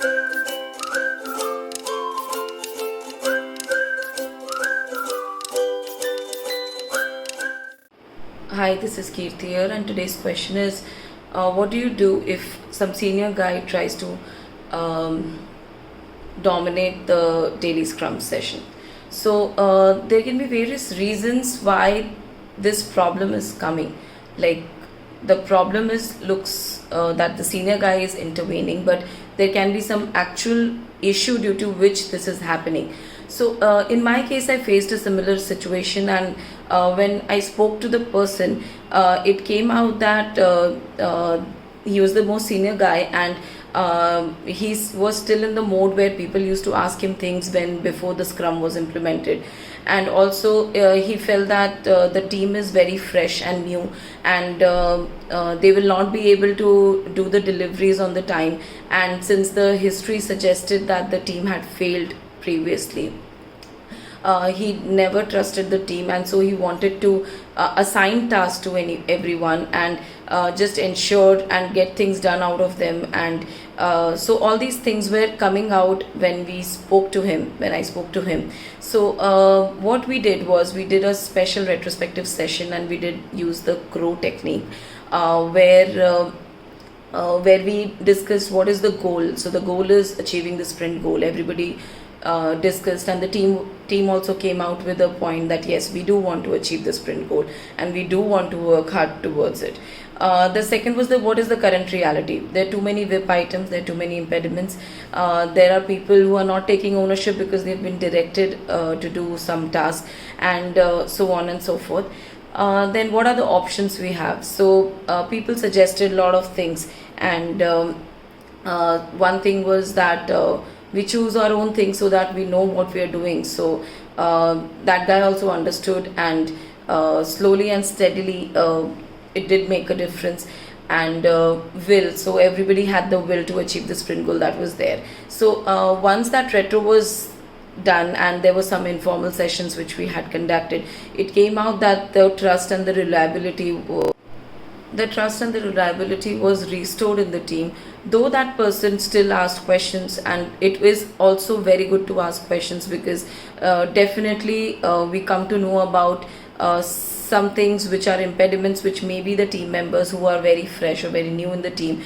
Hi, this is Kirti here, and today's question is what do you do if some senior guy tries to um, dominate the daily scrum session? So, there can be various reasons why this problem is coming. Like, the problem is looks that the senior guy is intervening, but there can be some actual issue due to which this is happening. So, in my case, I faced a similar situation, and when I spoke to the person, it came out that he was the most senior guy, and he was still in the mode where people used to ask him things when before the scrum was implemented. And also he felt that the team is very fresh and new, and they will not be able to do the deliveries on the time, and since the history suggested that the team had failed previously, he never trusted the team, and so he wanted to assign tasks to everyone, and just ensure and get things done out of them. And so all these things were coming out when I spoke to him. So what we did was we did a special retrospective session, and we did use the crow technique, where we discussed what is the goal. So the goal is achieving the sprint goal. Everybody discussed, and the team also came out with a point that yes, we do want to achieve the sprint goal, and we do want to work hard towards it. The second was the what is the current reality. There are too many WIP items, there are too many impediments. There are people who are not taking ownership because they've been directed to do some task, and so on and so forth. Then what are the options we have? So people suggested a lot of things, and one thing was that we choose our own thing so that we know what we are doing. So that guy also understood, and slowly and steadily it did make a difference. And will, so everybody had the will to achieve the sprint goal that was there. So once that retro was done, and there were some informal sessions which we had conducted, it came out that the trust and the reliability was restored in the team, though that person still asked questions. And it is also very good to ask questions, because definitely we come to know about some things which are impediments, which maybe the team members who are very fresh or very new in the team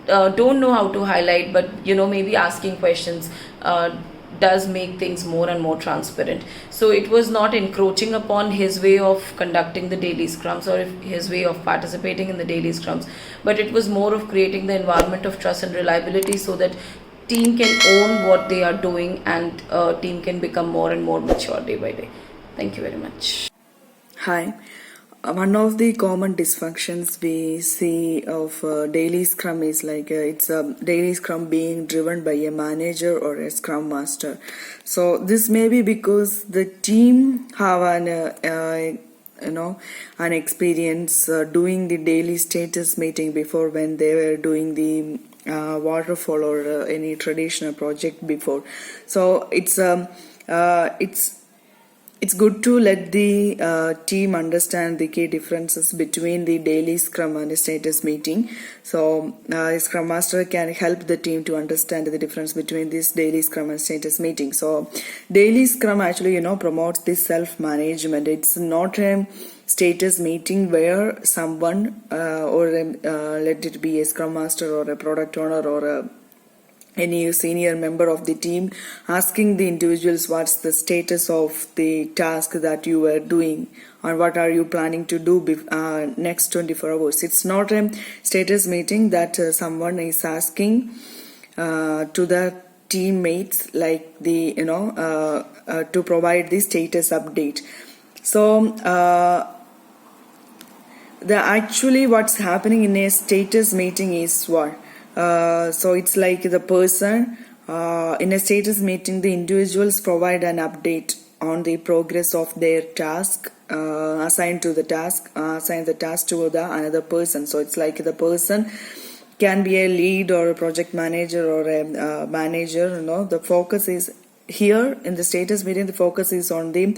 don't know how to highlight. But maybe asking questions does make things more and more transparent. So it was not encroaching upon his way of conducting the daily scrums, or his way of participating in the daily scrums, but it was more of creating the environment of trust and reliability, so that team can own what they are doing, and team can become more and more mature day by day. Thank you very much. Hi. One of the common dysfunctions we see of daily scrum is it's a daily scrum being driven by a manager or a scrum master. So this may be because the team have an experience doing the daily status meeting before, when they were doing the waterfall or any traditional project before. So it's good to let the team understand the key differences between the daily scrum and the status meeting. So Scrum Master can help the team to understand the difference between this daily scrum and status meeting. So daily scrum actually promotes this self-management. It's not a status meeting where someone let it be a Scrum Master or a product owner or any senior member of the team asking the individuals what's the status of the task that you were doing, or what are you planning to do next 24 hours. It's not a status meeting that someone is asking to the teammates, like to provide the status update. So actually what's happening in a status meeting is what? So it's like the person in a status meeting, the individuals provide an update on the progress of their task, assign the task to the another person. So it's like the person can be a lead or a project manager or a manager. The focus is here in the status meeting. The focus is on the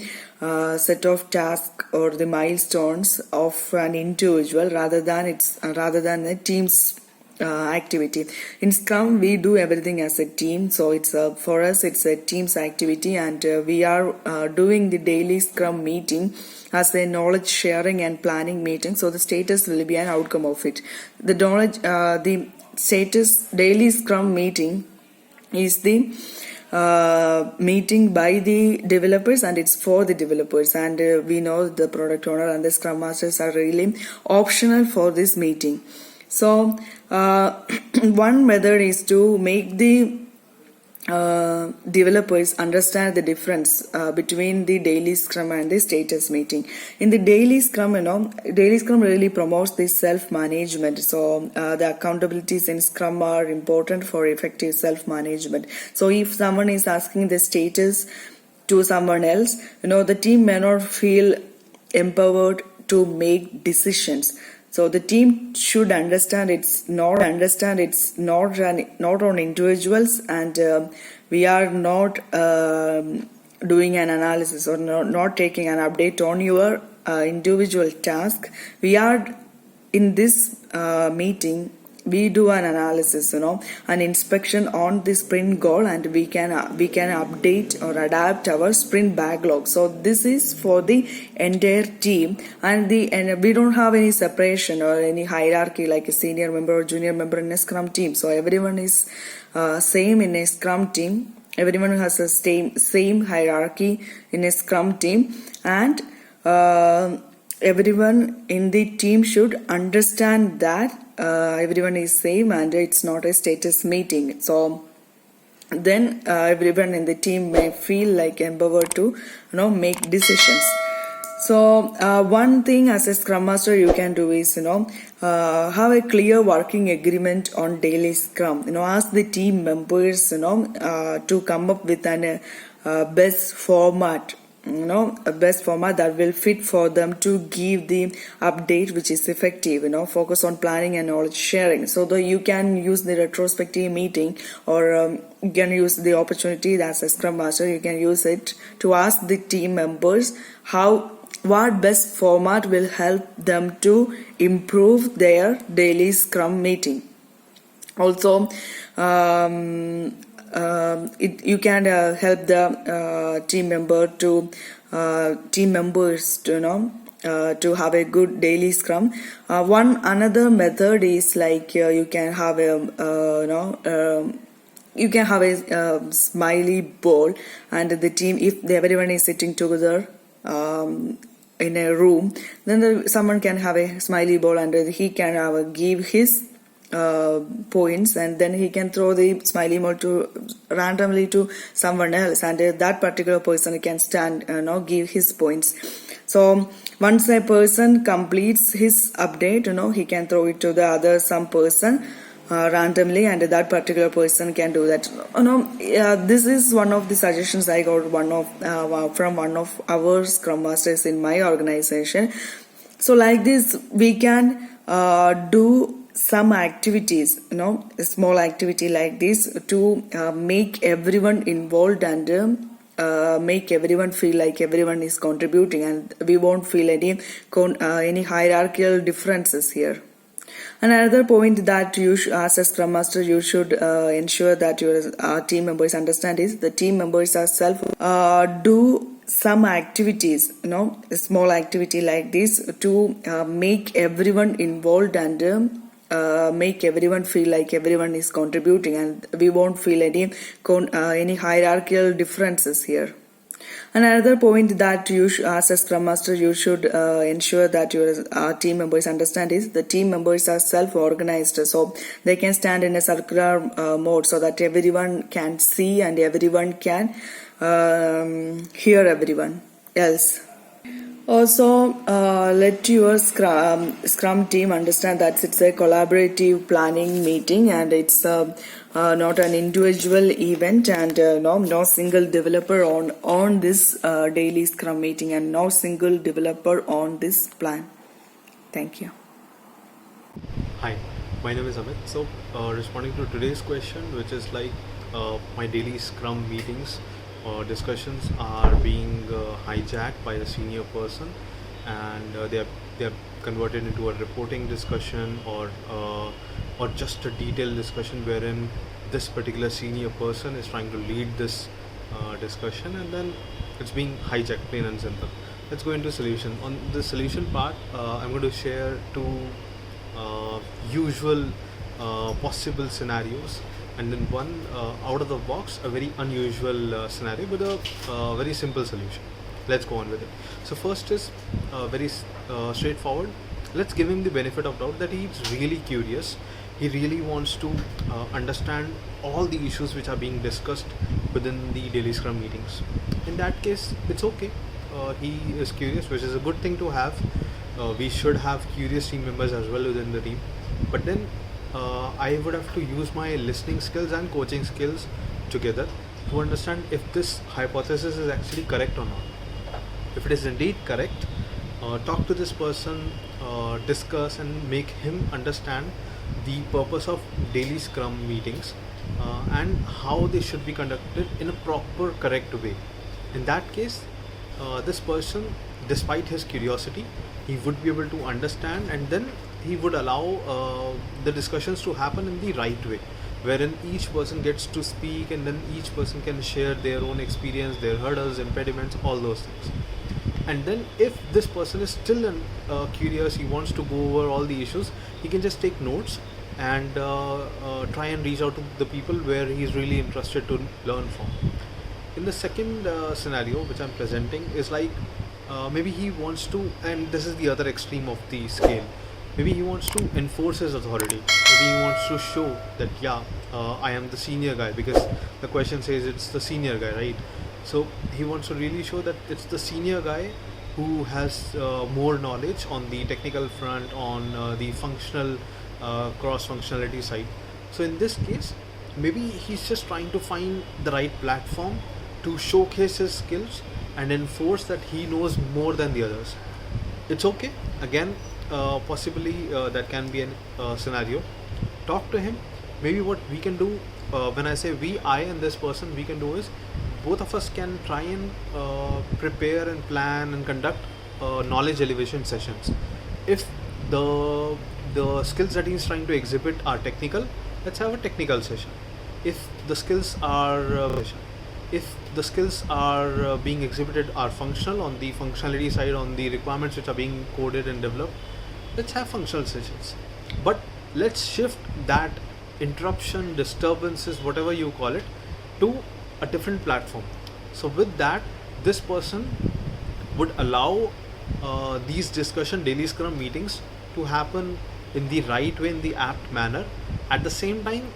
set of tasks or the milestones of an individual, rather than the team's activity. In Scrum, we do everything as a team, so it's for us it's a team's activity, and we are doing the daily Scrum meeting as a knowledge sharing and planning meeting. So the status will be an outcome of it. The status daily Scrum meeting is the meeting by the developers, and it's for the developers, and we know the product owner and the Scrum masters are really optional for this meeting. So one method is to make the developers understand the difference between the daily Scrum and the status meeting. In the daily Scrum, daily Scrum really promotes the self-management. So the accountabilities in Scrum are important for effective self-management. So if someone is asking the status to someone else, the team may not feel empowered to make decisions. So the team should understand it's not on individuals, and we are not doing an analysis or not taking an update on your individual task. We are in this meeting. We do an analysis, an inspection on the sprint goal, and we can update or adapt our sprint backlog. So this is for the entire team, and we don't have any separation or any hierarchy like a senior member or junior member in a Scrum team. So everyone is same in a Scrum team. Everyone has the same hierarchy in a Scrum team, and everyone in the team should understand that everyone is same and it's not a status meeting. So then everyone in the team may feel like empowered to make decisions. So one thing as a Scrum Master you can do is have a clear working agreement on daily Scrum. Ask the team members to come up with an best format, a best format that will fit for them to give the update which is effective. Focus on planning and knowledge sharing. So that you can use the retrospective meeting, or you can use the opportunity as a Scrum Master. You can use it to ask the team members what best format will help them to improve their daily Scrum meeting. Also, you can help the team members to have a good daily Scrum. Another method is like you can have a smiley bowl, and the team, if everyone is sitting together in a room, then someone can have a smiley bowl, and he can give his points, and then he can throw the smiley bowl randomly to someone else, and that particular person can stand give his points. So once a person completes his update, he can throw it to the some person randomly, and that particular person can do that. This is one of the suggestions I got from one of our Scrum Masters in my organization. So like this, we can do some activities, a small activity like this to make everyone involved and make everyone feel like everyone is contributing, and we won't feel any hierarchical differences here. Another point that you as a Scrum Master you should ensure that your team members understand is the team members are do some activities, a small activity like this to make everyone involved and make everyone feel like everyone is contributing, and we won't feel any hierarchical differences here. Another point that you as a Scrum Master you should ensure that your team members understand is the team members are self-organized, so they can stand in a circular mode so that everyone can see and everyone can hear everyone else. Also, let your Scrum team understand that it's a collaborative planning meeting, and it's not an individual event, and no single developer on this daily Scrum meeting, and no single developer on this plan. Thank you. Hi, my name is Amit. So, responding to today's question, which is like my daily Scrum meetings or discussions are being hijacked by a senior person, and they are converted into a reporting discussion or or just a detailed discussion wherein this particular senior person is trying to lead this discussion, and then it's being hijacked, plain and simple. Let's go into solution. On the solution part, I'm going to share two usual possible scenarios, and then one out of the box, a very unusual scenario with a very simple solution. Let's go on with it. So first is very straightforward. Let's give him the benefit of doubt that he's really curious. He really wants to understand all the issues which are being discussed within the daily scrum meetings. In that case, it's okay. He is curious, which is a good thing to have. We should have curious team members as well within the team. But then I would have to use my listening skills and coaching skills together to understand if this hypothesis is actually correct or not. If it is indeed correct, talk to this person, discuss and make him understand the purpose of daily scrum meetings and how they should be conducted in a proper, correct way. In that case, this person, despite his curiosity, he would be able to understand, and then he would allow the discussions to happen in the right way, wherein each person gets to speak and then each person can share their own experience, their hurdles, impediments, all those things. And then if this person is still curious, he wants to go over all the issues, he can just take notes and try and reach out to the people where he is really interested to learn from. In the second scenario which I'm presenting is like maybe he wants to, and this is the other extreme of the scale, maybe he wants to enforce his authority. Maybe he wants to show that I am the senior guy, because the question says it's the senior guy, right? So he wants to really show that it's the senior guy who has more knowledge on the technical front, on the functional cross-functionality side. So in this case, maybe he's just trying to find the right platform to showcase his skills and enforce that he knows more than the others. It's okay. Again, possibly that can be a scenario. Talk to him. Maybe what we can do, when I say we, I and this person, we can do is both of us can try and prepare and plan and conduct knowledge elevation sessions. If the skills that he's trying to exhibit are technical, let's have a technical session. If the skills are being exhibited are functional, on the functionality side, on the requirements which are being coded and developed, let's have functional sessions. But let's shift that interruption, disturbances, whatever you call it, to a different platform. So with that, this person would allow these discussion daily scrum meetings to happen in the right way, in the apt manner. At the same time,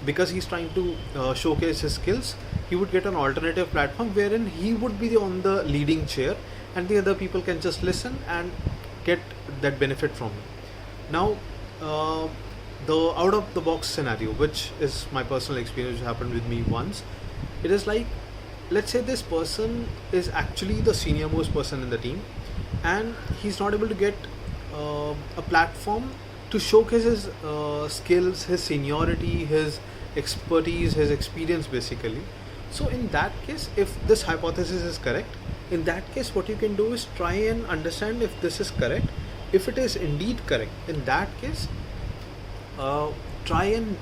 because he's trying to showcase his skills, he would get an alternative platform wherein he would be on the leading chair and the other people can just listen and get that benefit from it. Now, the out of the box scenario, which is my personal experience, which happened with me once, it is like, let's say this person is actually the senior most person in the team and he's not able to get a platform to showcase his skills, his seniority, his expertise, his experience basically. So in that case, if this hypothesis is correct, in that case what you can do is try and understand if this is correct. If it is indeed correct, in that case try and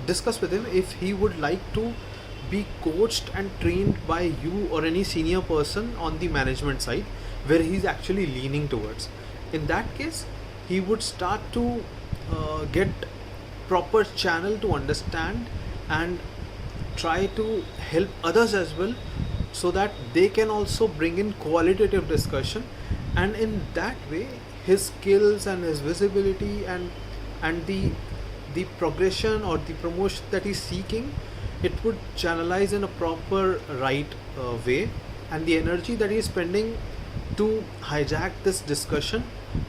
discuss with him if he would like to be coached and trained by you or any senior person on the management side where he's actually leaning towards. In that case, he would start to get proper channel to understand and try to help others as well, so that they can also bring in qualitative discussion, and in that way his skills and his visibility and the progression or the promotion that he's seeking, it would channelize in a proper right way, and the energy that he's spending to hijack this discussion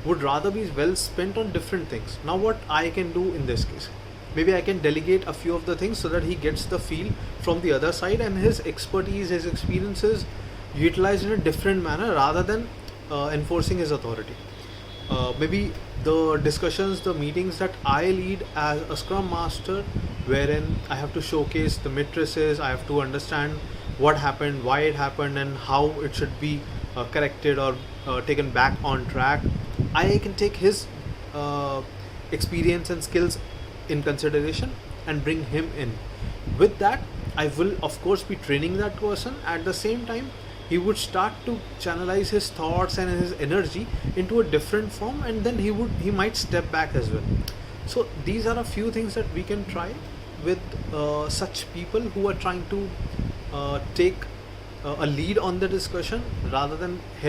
would rather be well spent on different things. Now what I can do in this case, maybe I can delegate a few of the things so that he gets the feel from the other side and his expertise, his experiences utilized in a different manner rather than enforcing his authority. Maybe the discussions, the meetings that I lead as a scrum master, wherein I have to showcase the matrices, I have to understand what happened, why it happened, and how it should be corrected or taken back on track. I can take his experience and skills in consideration and bring him in. With that, I will of course be training that person. At the same time, he would start to channelize his thoughts and his energy into a different form, and then he might step back as well. So these are a few things that we can try with such people who are trying to take a lead on the discussion rather than help